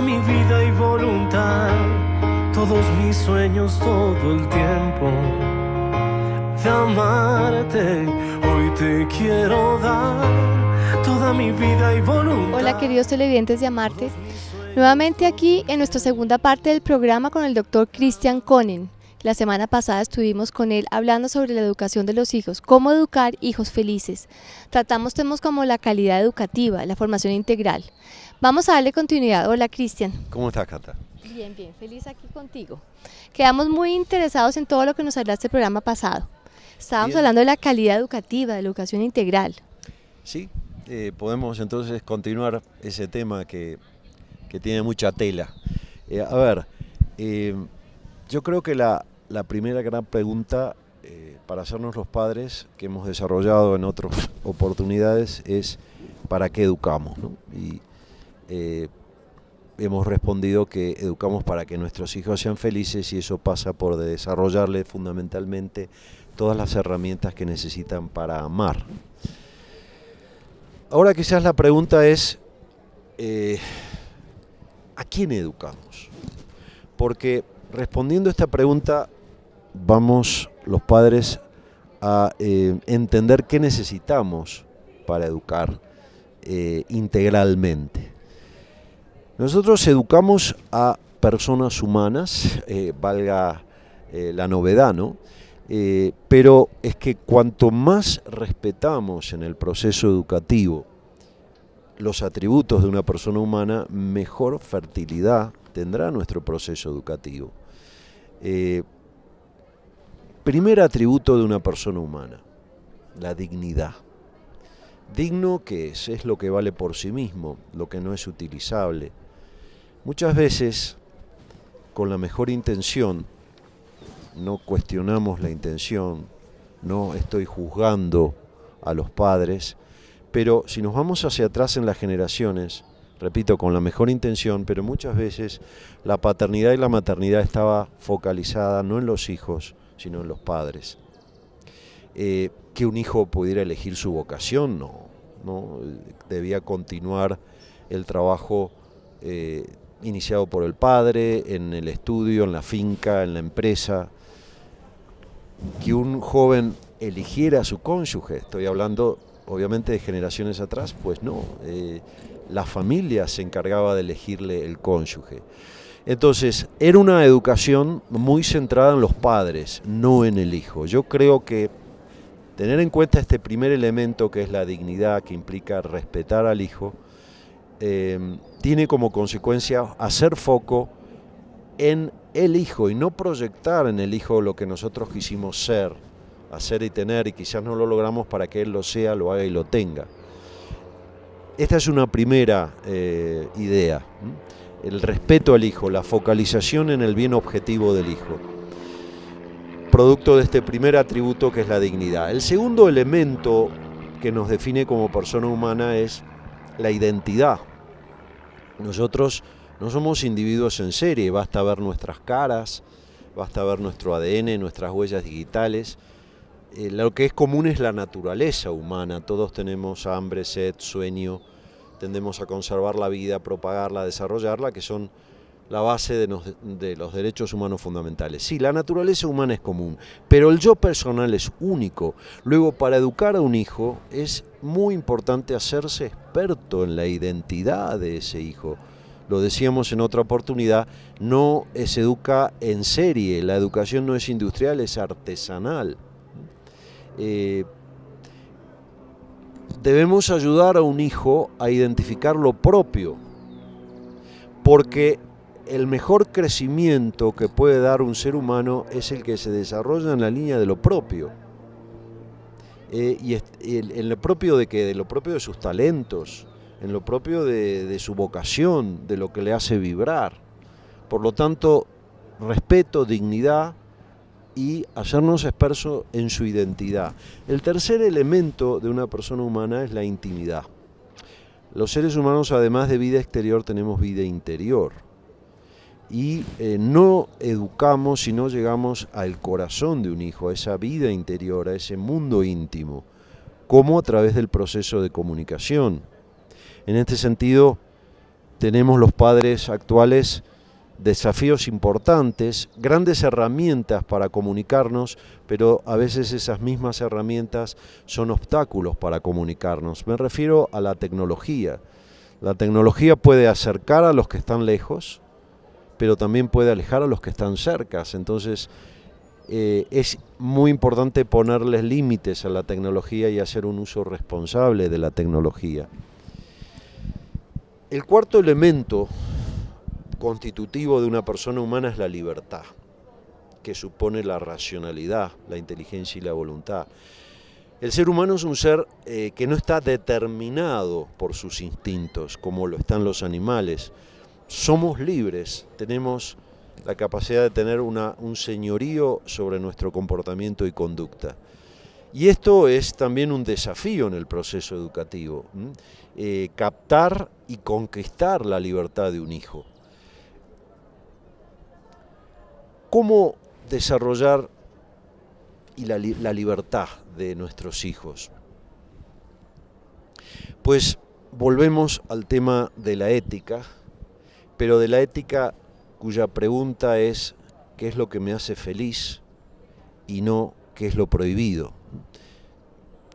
mi vida y voluntad, todos mis sueños, todo el tiempo de amarte. Hoy te quiero dar toda mi vida y voluntad. Hola queridos televidentes de Amarte, nuevamente aquí en nuestra segunda parte del programa con el doctor Christian Koenen. La semana pasada estuvimos con él hablando sobre la educación de los hijos, cómo educar hijos felices. Tratamos temas como la calidad educativa, la formación integral. Vamos a darle continuidad. Hola Christian. ¿Cómo estás, Cata? Bien, bien, feliz aquí contigo. Quedamos muy interesados en todo lo que nos hablaste el programa pasado. Estábamos hablando de la calidad educativa, de la educación integral. Sí, podemos entonces continuar ese tema que tiene mucha tela. Yo creo que la primera gran pregunta para hacernos los padres, que hemos desarrollado en otras oportunidades, es ¿para qué educamos? ¿No? Y hemos respondido que educamos para que nuestros hijos sean felices, y eso pasa por desarrollarles fundamentalmente todas las herramientas que necesitan para amar. Ahora quizás la pregunta es, ¿a quién educamos? Porque respondiendo a esta pregunta vamos los padres a entender qué necesitamos para educar integralmente. Nosotros educamos a personas humanas, valga la novedad, ¿no? Pero es que cuanto más respetamos en el proceso educativo los atributos de una persona humana, mejor fertilidad tendrá nuestro proceso educativo. Primer atributo de una persona humana, la dignidad. Digno, ¿qué es? Es lo que vale por sí mismo, lo que no es utilizable. Muchas veces, con la mejor intención, no cuestionamos la intención, no estoy juzgando a los padres, pero si nos vamos hacia atrás en las generaciones, repito, con la mejor intención, pero muchas veces la paternidad y la maternidad estaba focalizada no en los hijos, sino en los padres. Que un hijo pudiera elegir su vocación, no, debía continuar el trabajo iniciado por el padre, en el estudio, en la finca, en la empresa. Que un joven eligiera a su cónyuge, estoy hablando obviamente de generaciones atrás, pues no, la familia se encargaba de elegirle el cónyuge. Entonces, era una educación muy centrada en los padres, no en el hijo. Yo creo que tener en cuenta este primer elemento, que es la dignidad, que implica respetar al hijo, tiene como consecuencia hacer foco en el hijo y no proyectar en el hijo lo que nosotros quisimos ser, hacer y tener, y quizás no lo logramos para que él lo sea, lo haga y lo tenga. Esta es una primera idea, el respeto al hijo, la focalización en el bien objetivo del hijo, producto de este primer atributo que es la dignidad. El segundo elemento que nos define como persona humana es la identidad. Nosotros no somos individuos en serie, basta ver nuestras caras, basta ver nuestro ADN, nuestras huellas digitales. Lo que es común es la naturaleza humana, todos tenemos hambre, sed, sueño, tendemos a conservar la vida, propagarla, desarrollarla, que son la base de los derechos humanos fundamentales. Sí, la naturaleza humana es común, pero el yo personal es único. Luego, para educar a un hijo es muy importante hacerse experto en la identidad de ese hijo. Lo decíamos en otra oportunidad, no se educa en serie, la educación no es industrial, es artesanal. Debemos ayudar a un hijo a identificar lo propio, porque el mejor crecimiento que puede dar un ser humano es el que se desarrolla en la línea de lo propio. En lo propio de qué, de lo propio de sus talentos, en lo propio de su vocación, de lo que le hace vibrar. Por lo tanto, respeto, dignidad y hacernos expertos en su identidad. El tercer elemento de una persona humana es la intimidad. Los seres humanos, además de vida exterior, tenemos vida interior. Y no educamos si no llegamos al corazón de un hijo, a esa vida interior, a ese mundo íntimo, como a través del proceso de comunicación. En este sentido, tenemos los padres actuales desafíos importantes, grandes herramientas para comunicarnos, pero a veces esas mismas herramientas son obstáculos para comunicarnos. Me refiero a la tecnología. La tecnología puede acercar a los que están lejos, pero también puede alejar a los que están cerca. Entonces es muy importante ponerles límites a la tecnología y hacer un uso responsable de la tecnología. El cuarto elemento constitutivo de una persona humana es la libertad, que supone la racionalidad, la inteligencia y la voluntad. El ser humano es un ser que no está determinado por sus instintos, como lo están los animales. Somos libres, tenemos la capacidad de tener un señorío sobre nuestro comportamiento y conducta. Y esto es también un desafío en el proceso educativo, captar y conquistar la libertad de un hijo. ¿Cómo desarrollar la libertad de nuestros hijos? Pues volvemos al tema de la ética, pero de la ética cuya pregunta es ¿qué es lo que me hace feliz? Y no ¿qué es lo prohibido?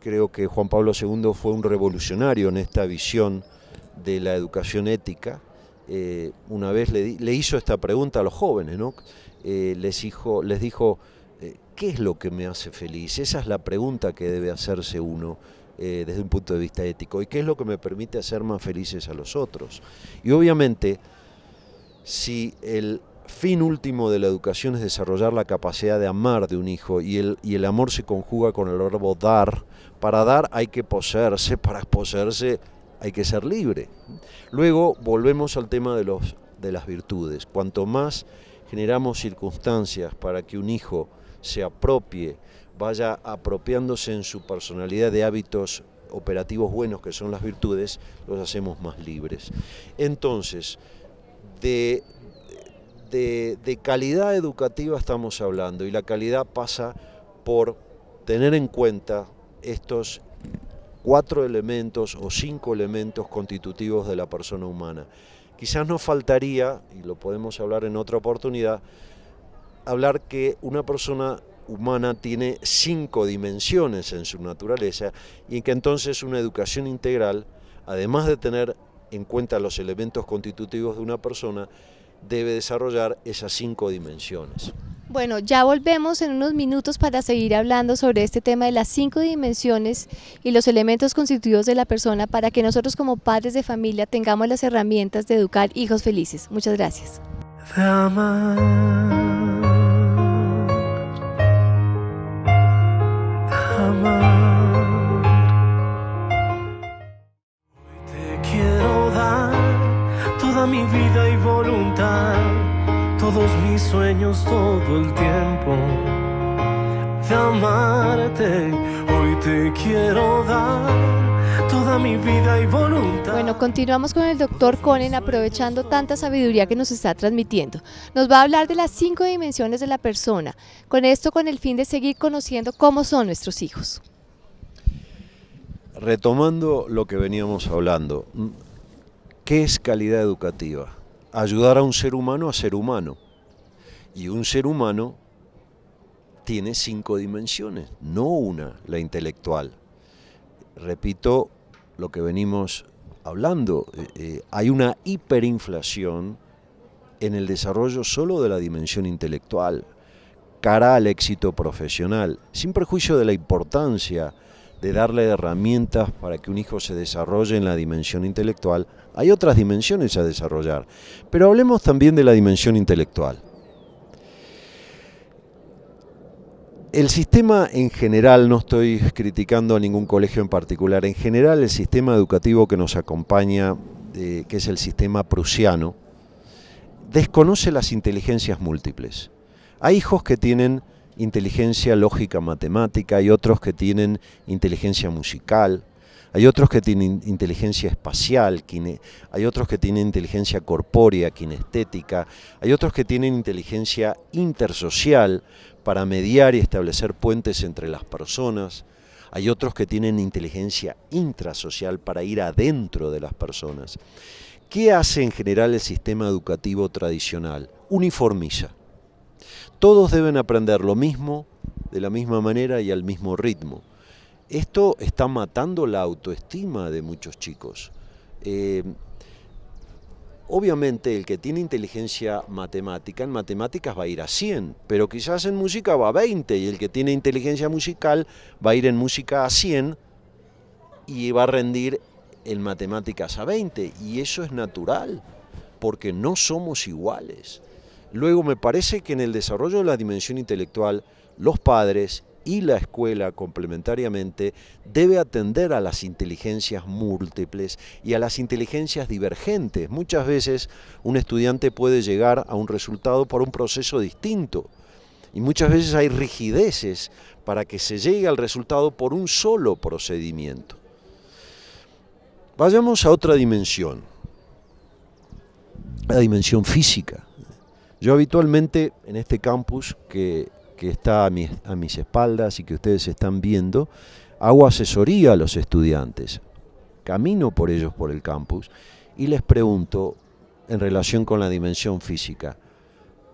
Creo que Juan Pablo II fue un revolucionario en esta visión de la educación ética. Una vez le hizo esta pregunta a los jóvenes, ¿no? Les dijo, ¿qué es lo que me hace feliz? Esa es la pregunta que debe hacerse uno desde un punto de vista ético. ¿Y qué es lo que me permite hacer más felices a los otros? Y obviamente, si el fin último de la educación es desarrollar la capacidad de amar de un hijo y el amor se conjuga con el verbo dar, para dar hay que poseerse, para poseerse hay que ser libre. Luego volvemos al tema de las virtudes. Cuanto más generamos circunstancias para que un hijo se apropie, vaya apropiándose en su personalidad de hábitos operativos buenos que son las virtudes, los hacemos más libres. Entonces, de calidad educativa estamos hablando, y la calidad pasa por tener en cuenta estos 4 elementos o 5 elementos constitutivos de la persona humana. Quizás nos faltaría, y lo podemos hablar en otra oportunidad, hablar que una persona humana tiene 5 dimensiones en su naturaleza, y que entonces una educación integral, además de tener en cuenta los elementos constitutivos de una persona, debe desarrollar esas 5 dimensiones. Bueno, ya volvemos en unos minutos para seguir hablando sobre este tema de las 5 dimensiones y los elementos constitutivos de la persona, para que nosotros como padres de familia tengamos las herramientas de educar hijos felices. Muchas gracias. De amar, de amar. Hoy te quiero dar toda mi vida y voluntad, todos mis sueños, todo el tiempo, de amarte. Hoy te quiero dar toda mi vida y voluntad. Bueno, continuamos con el doctor Konen, aprovechando tanta sabiduría que nos está transmitiendo. Nos va a hablar de las 5 dimensiones de la persona, con esto con el fin de seguir conociendo cómo son nuestros hijos. Retomando lo que veníamos hablando, ¿qué es calidad educativa? Ayudar a un ser humano a ser humano. Y un ser humano tiene 5 dimensiones, no una, la intelectual. Repito lo que venimos hablando, hay una hiperinflación en el desarrollo solo de la dimensión intelectual, cara al éxito profesional, sin perjuicio de la importancia de darle herramientas para que un hijo se desarrolle en la dimensión intelectual. Hay otras dimensiones a desarrollar, pero hablemos también de la dimensión intelectual. El sistema en general, no estoy criticando a ningún colegio en particular, en general el sistema educativo que nos acompaña, que es el sistema prusiano, desconoce las inteligencias múltiples. Hay hijos que tienen inteligencia lógica matemática, hay otros que tienen inteligencia musical, hay otros que tienen inteligencia espacial, hay otros que tienen inteligencia corpórea, kinestética, hay otros que tienen inteligencia intersocial para mediar y establecer puentes entre las personas, hay otros que tienen inteligencia intrasocial para ir adentro de las personas. ¿Qué hace en general el sistema educativo tradicional? Uniformiza. Todos deben aprender lo mismo, de la misma manera y al mismo ritmo. Esto está matando la autoestima de muchos chicos. Obviamente el que tiene inteligencia matemática, en matemáticas va a ir a 100, pero quizás en música va a 20, y el que tiene inteligencia musical va a ir en música a 100 y va a rendir en matemáticas a 20, y eso es natural, porque no somos iguales. Luego me parece que en el desarrollo de la dimensión intelectual, los padres y la escuela complementariamente debe atender a las inteligencias múltiples y a las inteligencias divergentes. Muchas veces un estudiante puede llegar a un resultado por un proceso distinto, y muchas veces hay rigideces para que se llegue al resultado por un solo procedimiento. Vayamos a otra dimensión, la dimensión física. Yo habitualmente en este campus que está a mis espaldas y que ustedes están viendo, hago asesoría a los estudiantes. Camino por ellos por el campus y les pregunto en relación con la dimensión física,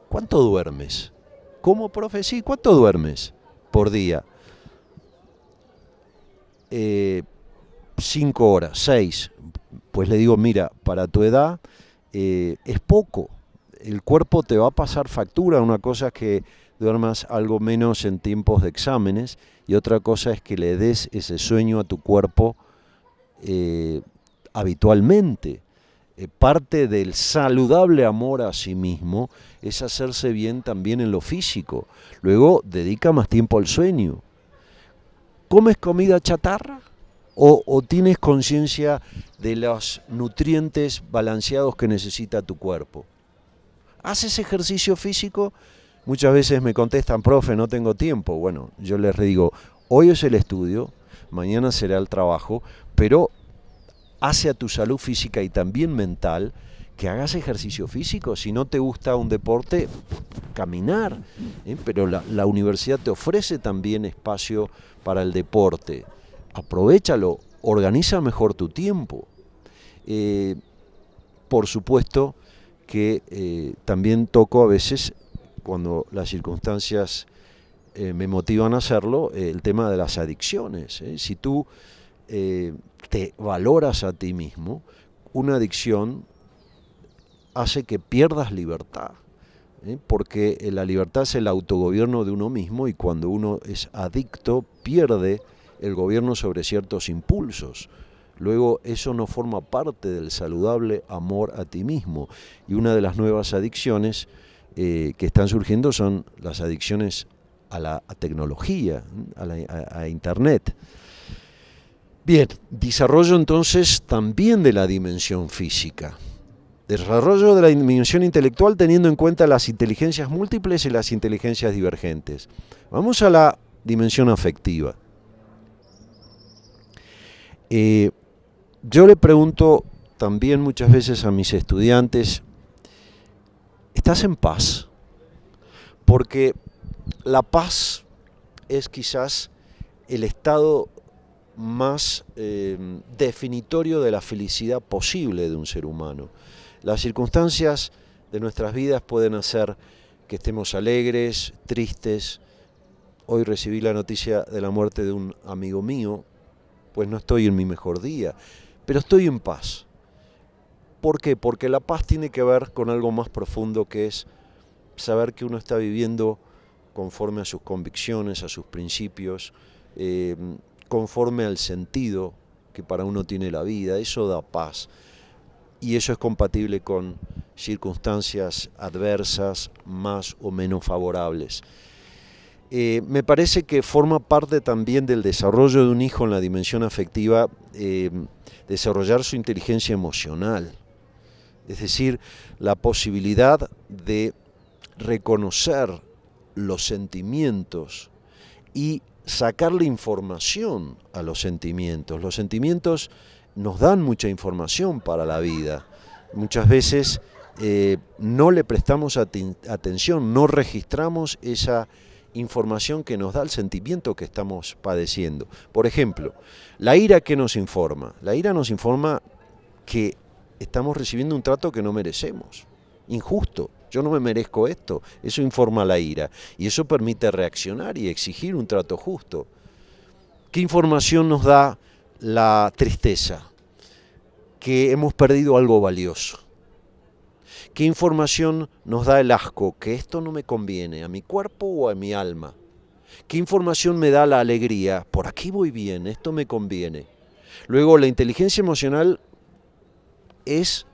¿cuánto duermes? ¿Cómo, profe? Sí, ¿cuánto duermes por día? 5 horas, 6. Pues le digo, mira, para tu edad es poco. El cuerpo te va a pasar factura. Una cosa es que duermas algo menos en tiempos de exámenes y otra cosa es que le des ese sueño a tu cuerpo habitualmente. Parte del saludable amor a sí mismo es hacerse bien también en lo físico. Luego dedica más tiempo al sueño. ¿Comes comida chatarra? ¿O tienes conciencia de los nutrientes balanceados que necesita tu cuerpo? ¿Haces ejercicio físico? Muchas veces me contestan, profe, no tengo tiempo. Bueno, yo les digo, hoy es el estudio, mañana será el trabajo, pero hace a tu salud física y también mental que hagas ejercicio físico. Si no te gusta un deporte, caminar, pero la universidad te ofrece también espacio para el deporte. Aprovéchalo, organiza mejor tu tiempo. Por supuesto que también toco a veces, cuando las circunstancias me motivan a hacerlo, el tema de las adicciones. Si tú te valoras a ti mismo, una adicción hace que pierdas libertad, porque la libertad es el autogobierno de uno mismo, y cuando uno es adicto pierde el gobierno sobre ciertos impulsos. Luego eso no forma parte del saludable amor a ti mismo, y una de las nuevas adicciones que están surgiendo son las adicciones a la tecnología, a Internet. Bien, desarrollo entonces también de la dimensión física. Desarrollo de la dimensión intelectual teniendo en cuenta las inteligencias múltiples y las inteligencias divergentes. Vamos a la dimensión afectiva. Yo le pregunto también muchas veces a mis estudiantes, ¿estás en paz? Porque la paz es quizás el estado más definitorio de la felicidad posible de un ser humano. Las circunstancias de nuestras vidas pueden hacer que estemos alegres, tristes. Hoy recibí la noticia de la muerte de un amigo mío, pues no estoy en mi mejor día, pero estoy en paz. ¿Por qué? Porque la paz tiene que ver con algo más profundo, que es saber que uno está viviendo conforme a sus convicciones, a sus principios, conforme al sentido que para uno tiene la vida. Eso da paz. Y eso es compatible con circunstancias adversas, más o menos favorables. Me parece que forma parte también del desarrollo de un hijo en la dimensión afectiva, desarrollar su inteligencia emocional. Es decir, la posibilidad de reconocer los sentimientos y sacarle información a los sentimientos. Los sentimientos nos dan mucha información para la vida. Muchas veces no le prestamos atención, no registramos esa información que nos da el sentimiento que estamos padeciendo. Por ejemplo, la ira, ¿qué nos informa? La ira nos informa que estamos recibiendo un trato que no merecemos, injusto. Yo no me merezco esto. Eso informa la ira y eso permite reaccionar y exigir un trato justo. ¿Qué información nos da la tristeza? Que hemos perdido algo valioso. ¿Qué información nos da el asco? Que esto no me conviene, a mi cuerpo o a mi alma. ¿Qué información me da la alegría? Por aquí voy bien, esto me conviene. Luego, la inteligencia emocional es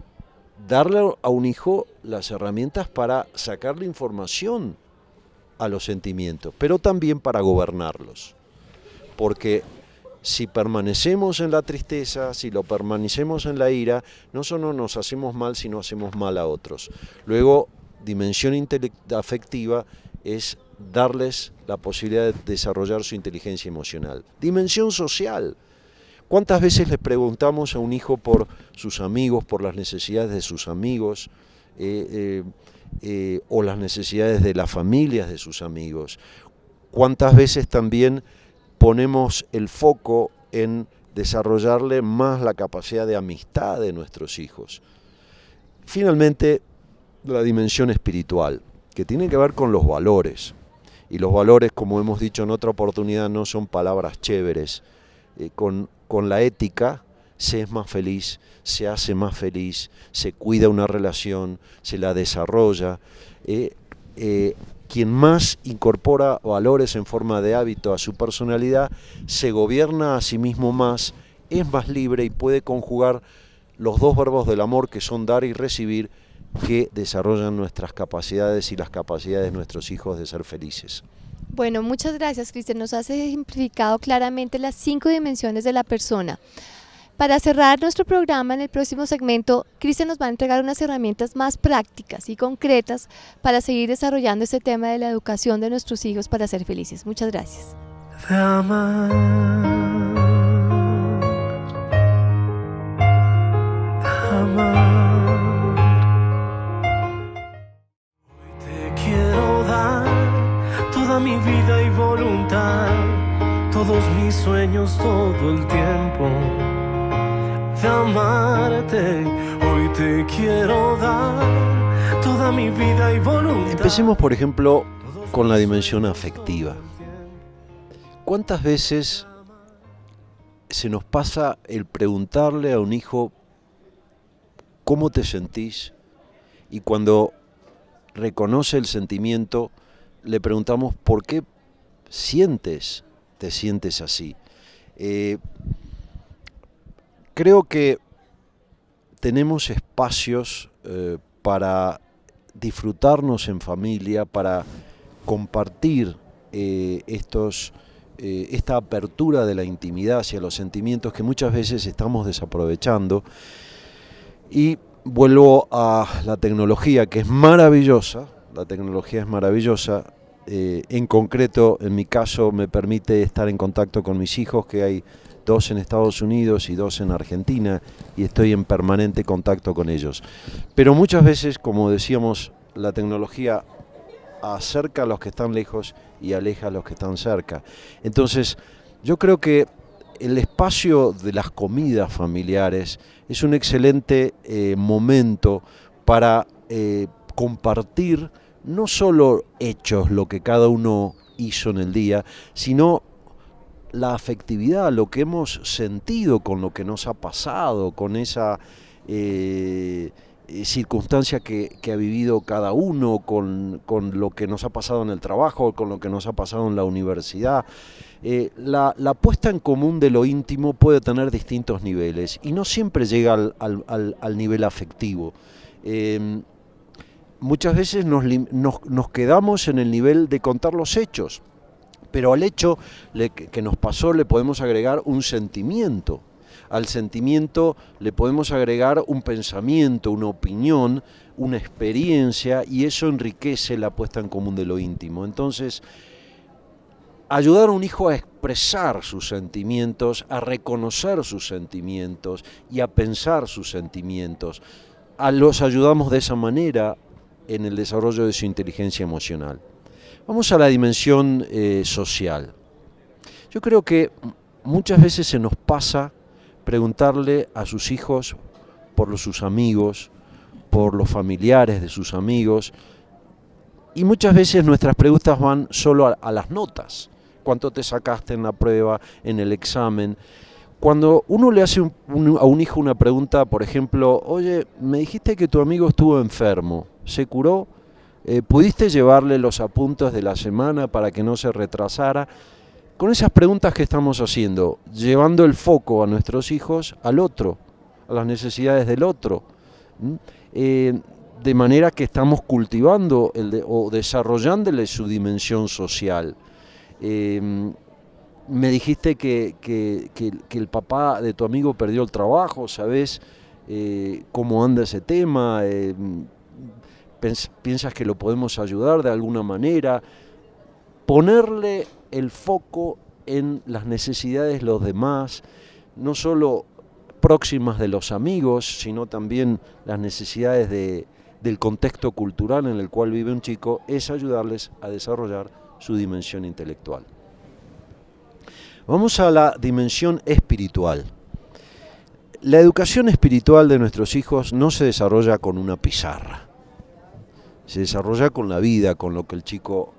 darle a un hijo las herramientas para sacarle información a los sentimientos, pero también para gobernarlos. Porque si permanecemos en la tristeza, si lo permanecemos en la ira, no solo nos hacemos mal, sino hacemos mal a otros. Luego, dimensión afectiva es darles la posibilidad de desarrollar su inteligencia emocional. Dimensión social. ¿Cuántas veces le preguntamos a un hijo por sus amigos, por las necesidades de sus amigos, o las necesidades de las familias de sus amigos? ¿Cuántas veces también ponemos el foco en desarrollarle más la capacidad de amistad de nuestros hijos? Finalmente, la dimensión espiritual, que tiene que ver con los valores. Y los valores, como hemos dicho en otra oportunidad, no son palabras chéveres. Con la ética se es más feliz, se hace más feliz, se cuida una relación, se la desarrolla. Quien más incorpora valores en forma de hábito a su personalidad, se gobierna a sí mismo más, es más libre y puede conjugar los dos verbos del amor, que son dar y recibir, que desarrollan nuestras capacidades y las capacidades de nuestros hijos de ser felices. Bueno, muchas gracias, Cristian. Nos has ejemplificado claramente las 5 dimensiones de la persona. Para cerrar nuestro programa, en el próximo segmento, Cristian nos va a entregar unas herramientas más prácticas y concretas para seguir desarrollando este tema de la educación de nuestros hijos para ser felices. Muchas gracias. De amar, de amar. Hoy te quiero dar toda mi vida y voluntad, todos mis sueños, todo el tiempo. De amarte, hoy te quiero dar toda mi vida y voluntad. Empecemos, por ejemplo, con la dimensión afectiva. ¿Cuántas veces se nos pasa el preguntarle a un hijo cómo te sentís? Y cuando reconoce el sentimiento, le preguntamos por qué te sientes así. Creo que tenemos espacios para disfrutarnos en familia, para compartir esta apertura de la intimidad hacia los sentimientos que muchas veces estamos desaprovechando. Y vuelvo a la tecnología, que es maravillosa. La tecnología es maravillosa. En concreto, en mi caso, me permite estar en contacto con mis hijos, que hay 2 en Estados Unidos y 2 en Argentina, y estoy en permanente contacto con ellos. Pero muchas veces, como decíamos, la tecnología acerca a los que están lejos y aleja a los que están cerca. Entonces, yo creo que el espacio de las comidas familiares es un excelente momento para compartir no solo hechos, lo que cada uno hizo en el día, sino la afectividad, lo que hemos sentido con lo que nos ha pasado, con esa circunstancia que ha vivido cada uno, con lo que nos ha pasado en el trabajo, con lo que nos ha pasado en la universidad. La puesta en común de lo íntimo puede tener distintos niveles y no siempre llega al nivel afectivo. Muchas veces nos quedamos en el nivel de contar los hechos, pero al hecho que nos pasó le podemos agregar un sentimiento. Al sentimiento le podemos agregar un pensamiento, una opinión, una experiencia, y eso enriquece la puesta en común de lo íntimo. Entonces, ayudar a un hijo a expresar sus sentimientos, a reconocer sus sentimientos y a pensar sus sentimientos. Los ayudamos de esa manera en el desarrollo de su inteligencia emocional. Vamos a la dimensión social. Yo creo que muchas veces se nos pasa preguntarle a sus hijos por sus amigos, por los familiares de sus amigos, y muchas veces nuestras preguntas van solo a las notas. ¿Cuánto te sacaste en la prueba, en el examen? Cuando uno le hace a un hijo una pregunta, por ejemplo, oye, me dijiste que tu amigo estuvo enfermo, ¿se curó? ¿Pudiste llevarle los apuntes de la semana para que no se retrasara? Con esas preguntas que estamos haciendo, llevando el foco a nuestros hijos al otro, a las necesidades del otro, de manera que estamos cultivando o desarrollándole su dimensión social. Me dijiste que el papá de tu amigo perdió el trabajo, ¿sabes cómo anda ese tema? ¿Piensas que lo podemos ayudar de alguna manera? Ponerle el foco en las necesidades de los demás, no solo próximas de los amigos, sino también las necesidades del contexto cultural en el cual vive un chico, es ayudarles a desarrollar su dimensión intelectual. Vamos a la dimensión espiritual. La educación espiritual de nuestros hijos no se desarrolla con una pizarra, se desarrolla con la vida, con lo que el chico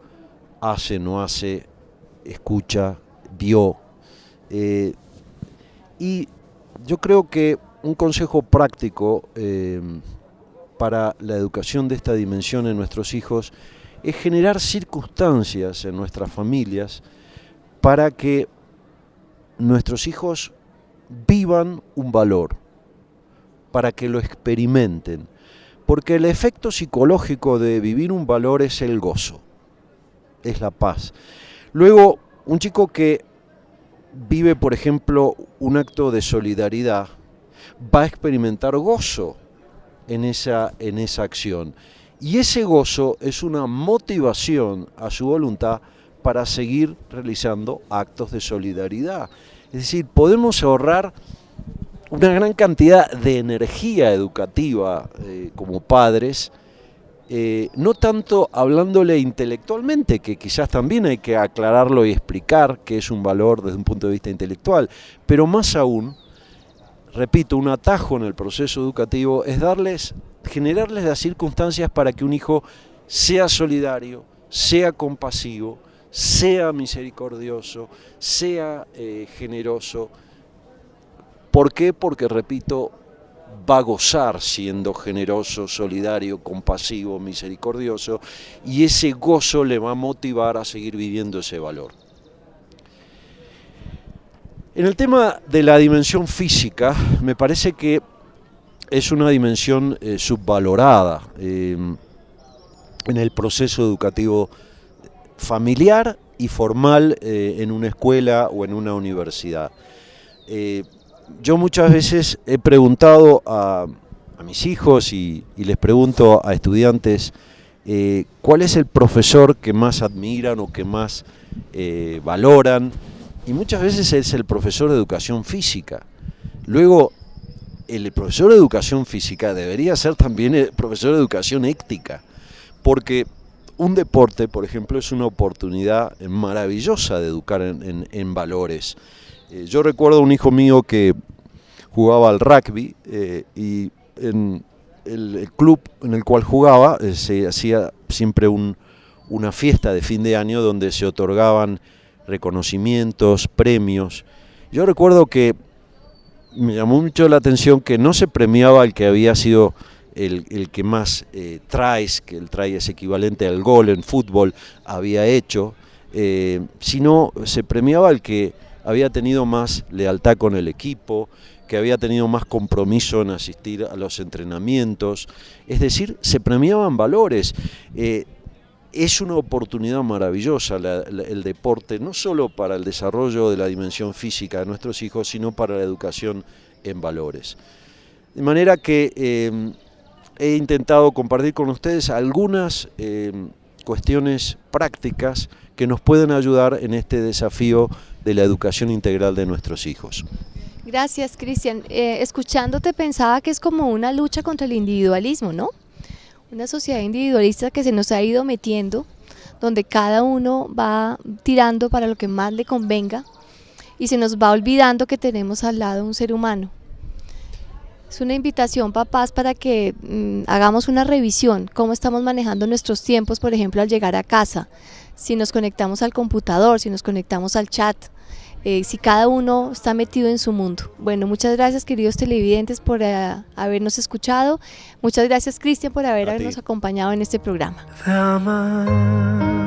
hace, no hace, escucha, vio. Y yo creo que un consejo práctico para la educación de esta dimensión en nuestros hijos es generar circunstancias en nuestras familias para que nuestros hijos vivan un valor, para que lo experimenten, porque el efecto psicológico de vivir un valor es el gozo, es la paz. Luego, un chico que vive, por ejemplo, un acto de solidaridad, va a experimentar gozo en esa acción. Y ese gozo es una motivación a su voluntad para seguir realizando actos de solidaridad. Es decir, podemos ahorrar una gran cantidad de energía educativa como padres, no tanto hablándole intelectualmente, que quizás también hay que aclararlo y explicar qué es un valor desde un punto de vista intelectual, pero más aún, repito, un atajo en el proceso educativo es generarles las circunstancias para que un hijo sea solidario, sea compasivo, sea misericordioso, sea generoso. ¿Por qué? Porque, repito, va a gozar siendo generoso, solidario, compasivo, misericordioso, y ese gozo le va a motivar a seguir viviendo ese valor. En el tema de la dimensión física, me parece que es una dimensión subvalorada en el proceso educativo familiar y formal en una escuela o en una universidad. Yo muchas veces he preguntado a mis hijos y les pregunto a estudiantes cuál es el profesor que más admiran o que más valoran, y muchas veces es el profesor de educación física. Luego, el profesor de educación física debería ser también el profesor de educación ética, porque un deporte, por ejemplo, es una oportunidad maravillosa de educar en valores. Yo recuerdo a un hijo mío que jugaba al rugby y en el club en el cual jugaba se hacía siempre una fiesta de fin de año donde se otorgaban reconocimientos, premios. Yo recuerdo que me llamó mucho la atención que no se premiaba al que había sido el que más tries, que el try es equivalente al gol en fútbol, había hecho, sino se premiaba al que había tenido más lealtad con el equipo, que había tenido más compromiso en asistir a los entrenamientos. Es decir, se premiaban valores. Es una oportunidad maravillosa el deporte, no solo para el desarrollo de la dimensión física de nuestros hijos, sino para la educación en valores. De manera que he intentado compartir con ustedes algunas cuestiones prácticas que nos pueden ayudar en este desafío de la educación integral de nuestros hijos. Gracias, Cristian. Escuchándote pensaba que es como una lucha contra el individualismo, ¿no? Una sociedad individualista que se nos ha ido metiendo, donde cada uno va tirando para lo que más le convenga y se nos va olvidando que tenemos al lado un ser humano. Es una invitación, papás, para que hagamos una revisión, cómo estamos manejando nuestros tiempos, por ejemplo, al llegar a casa, si nos conectamos al computador, si nos conectamos al chat, si cada uno está metido en su mundo. Bueno, muchas gracias, queridos televidentes, por habernos escuchado. Muchas gracias, Cristian, por habernos acompañado en este programa. De amar.